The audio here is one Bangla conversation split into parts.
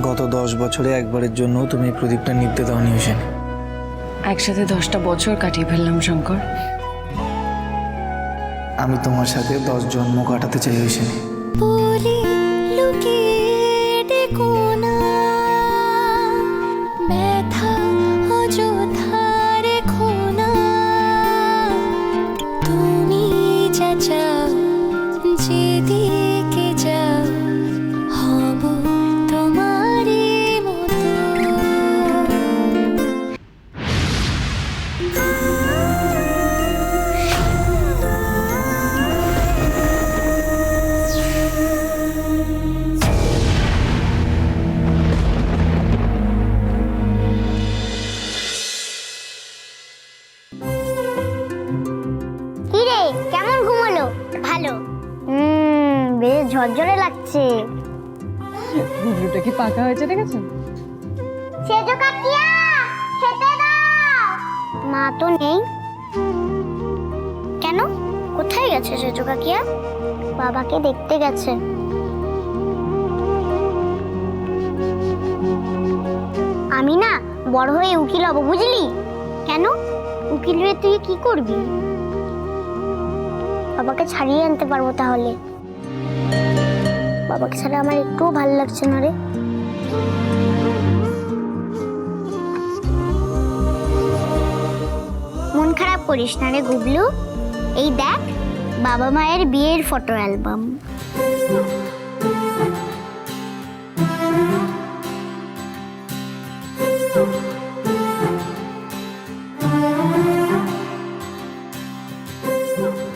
গত 10 বছরে একবারের জন্য তুমি এই প্রদীপটা নিভতে দাওনি হোসেন। একসাথে 10টা বছর কাটিয়ে ফেললাম শঙ্কর। আমি তোমার সাথে 10 জন্ম কাটাতে চাই হোসেন। বলি লুকিয়ে ডেকো না, ব্যথা অযথা রেখো না, তুমি যা চাও যেদিকে যাও হব তোমারই মতো। কিরে কেমন ঘুমালো? ভালো। বেশ ঝরঝরে লাগছে। গুবলুটা কি পাকা হয়েছে দেখেছো? সেজো কাকিয়া খেতে দাও। মা তো নেই। কেন? কোথায় গেছে সেজো কাকিয়া? বাবাকে দেখতে গেছে। আমি না বড় হয়ে উকিল হব, বুঝলি? কেন? উকিল হয়ে তুই কি করবি? বাবাকে ছাড়িয়ে আনতে পারবো তাহলে। বাবাকে ছাড়া আমার একটুও ভালো লাগছে না রে। মন খারাপ করিস না রে গুবলু। এই দেখ বাবা মায়ের বিয়ের ফটো অ্যালবাম।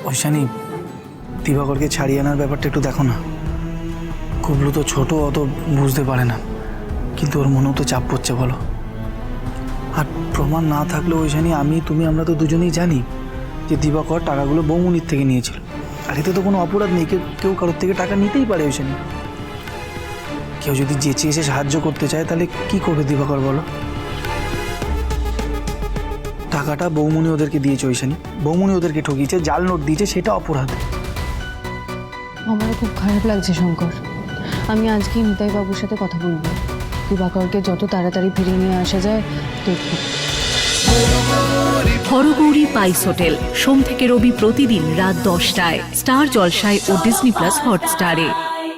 ঐশানী, দিবাকরকে ছাড়িয়ে আনার ব্যাপারটা একটু দেখো না। কুবলু তো ছোট, অত বুঝতে পারে না, কিন্তু ওর মনেও তো চাপ পড়ছে বলো। আর প্রমাণ না থাকলে ঐশানী, আমরা তো দুজনেই জানি যে দিবাকর টাকাগুলো বৌমনির থেকে নিয়েছিল। আর এতে তো কোনো অপরাধ নেই, কেউ কারোর থেকে টাকা নিতেই পারে ঐশানী। কেউ যদি যেচে এসে সাহায্য করতে চায় তাহলে কি করবে দিবাকর বলো? টাকাটা বৌমনি ওদেরকে দিয়েছে ঐশানী, বৌমনি ওদেরকে ঠকিয়েছে, জাল নোট দিয়েছে, সেটা অপরাধ। আমারও খুব খারাপ লাগছে শঙ্কর। আমি আজকেই নিতাই বাবুর সাথে কথা বলবো। দিবাকরকে যত তাড়াতাড়ি ফিরিয়ে নিয়ে আসা যায় দেখবো। হরগৌরী পাইস হোটেল সোম থেকে রবি প্রতিদিন রাত 10টায় স্টার জলসায় ও ডিজনি প্লাস হটস্টারে।